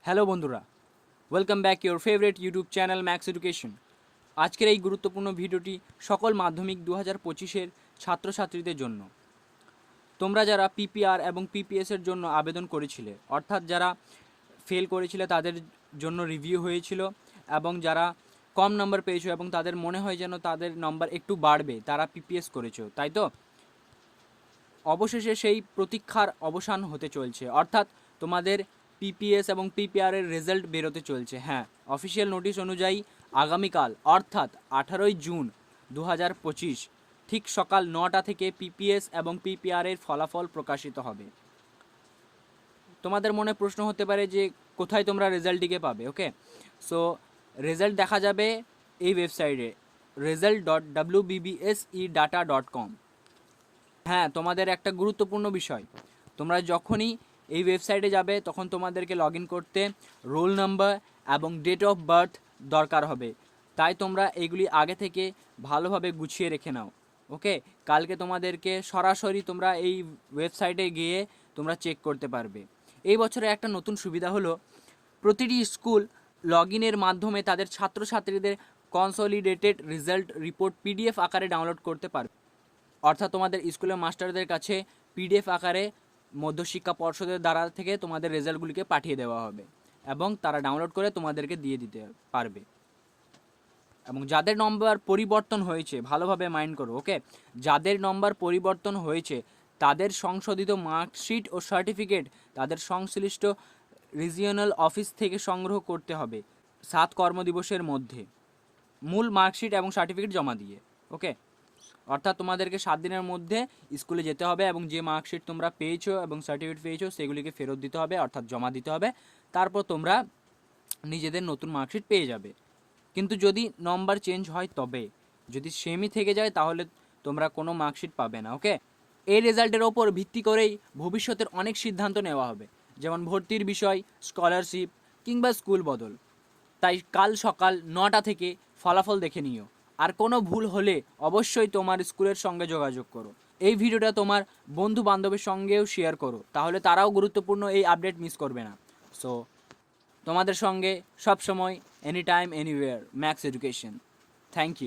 Hello বন্ধুরা, welcome back your favourite YouTube channel max education. আজকের এই গুরুত্বপূর্ণ ভিডিওটি সকল মাধ্যমিক 2025-এর ছাত্রছাত্রীদের জন্য। তোমরা যারা পিপিআর এবং পিপিএসের জন্য আবেদন করেছিলে, অর্থাৎ যারা ফেল করেছিলে তাদের জন্য রিভিউ হয়েছিল, এবং যারা কম নম্বর পেয়েছো এবং তাদের মনে হয় যেন তাদের নম্বর একটু বাড়বে, তারা পিপিএস করেছো, তাই তো? অবশেষে সেই প্রতীক্ষার অবসান হতে চলছে, অর্থাৎ তোমাদের পিপিএস এবং পিপিআরের রেজাল্ট বেরোতে চলছে। হ্যাঁ, অফিসিয়াল নোটিশ অনুযায়ী আগামীকাল অর্থাৎ 18ই জুন 2025 ঠিক সকাল 9টা থেকে পিপিএস এবং পিপিআরের ফলাফল প্রকাশিত হবে। তোমাদের মনে প্রশ্ন হতে পারে যে কোথায় তোমরা রেজাল্টটিকে পাবে। ওকে, সো রেজাল্ট দেখা যাবে এই ওয়েবসাইটে result.wbbsedata.com। হ্যাঁ, তোমাদের একটা গুরুত্বপূর্ণ বিষয়, তোমরা যখনই এই ওয়েবসাইটে যাবে তখন তোমাদেরকে লগ ইন করতে রোল নাম্বার এবং ডেট অফ বার্থ দরকার হবে, তাই তোমরা এগুলি আগে থেকে ভালোভাবে গুছিয়ে রেখে নাও। ওকে, কালকে তোমাদেরকে সরাসরি তোমরা এই ওয়েবসাইটে গিয়ে তোমরা চেক করতে পারবে। এই বছরে একটা নতুন সুবিধা হলো প্রতিটি স্কুল লগ ইনের মাধ্যমে তাদের ছাত্রছাত্রীদের কনসলিডেটেড রেজাল্ট রিপোর্ট পিডিএফ আকারে ডাউনলোড করতে পারবে। অর্থাৎ তোমাদের স্কুলের মাস্টারদের কাছে পিডিএফ আকারে মধ্যশিক্ষা পর্ষদের দ্বারা থেকে তোমাদের রেজাল্টগুলিকে পাঠিয়ে দেওয়া হবে এবং তারা ডাউনলোড করে তোমাদেরকে দিয়ে দিতে পারবে। এবং যাদের নম্বর পরিবর্তন হয়েছে, ভালোভাবে মাইন্ড করো। ওকে, যাদের নম্বর পরিবর্তন হয়েছে তাদের সংশোধিত মার্কশিট ও সার্টিফিকেট তাদের সংশ্লিষ্ট রিজিওনাল অফিস থেকে সংগ্রহ করতে হবে 7 কর্মদিবসের মধ্যে, মূল মার্কশিট এবং সার্টিফিকেট জমা দিয়ে। ওকে, অর্থাৎ তোমাদেরকে 7 দিনের মধ্যে স্কুলে যেতে হবে এবং যে মার্কশিট তোমরা পেয়েছো এবং সার্টিফিকেট পেয়েছো সেগুলিকে ফেরত দিতে হবে, অর্থাৎ জমা দিতে হবে। তারপর তোমরা নিজেদের নতুন মার্কশিট পেয়ে যাবে। কিন্তু যদি নম্বর চেঞ্জ হয়, তবে যদি সেমই থেকে যায় তাহলে তোমরা কোনো মার্কশিট পাবে না। ওকে, এই রেজাল্টের ওপর ভিত্তি করেই ভবিষ্যতের অনেক সিদ্ধান্ত নেওয়া হবে, যেমন ভর্তির বিষয়, স্কলারশিপ কিংবা স্কুল বদল। তাই কাল সকাল 9টা থেকে ফলাফল দেখে নিও। আর কোনো ভুল হলে অবশ্যই তোমার স্কুলের সঙ্গে যোগাযোগ করো। এই ভিডিওটা তোমার বন্ধু বান্ধবের সঙ্গেও শেয়ার করো, তাহলে তারাও গুরুত্বপূর্ণ এই আপডেট মিস করবে না। সো তোমাদের সঙ্গে সবসময়, any time anywhere, Max Education. Thank you.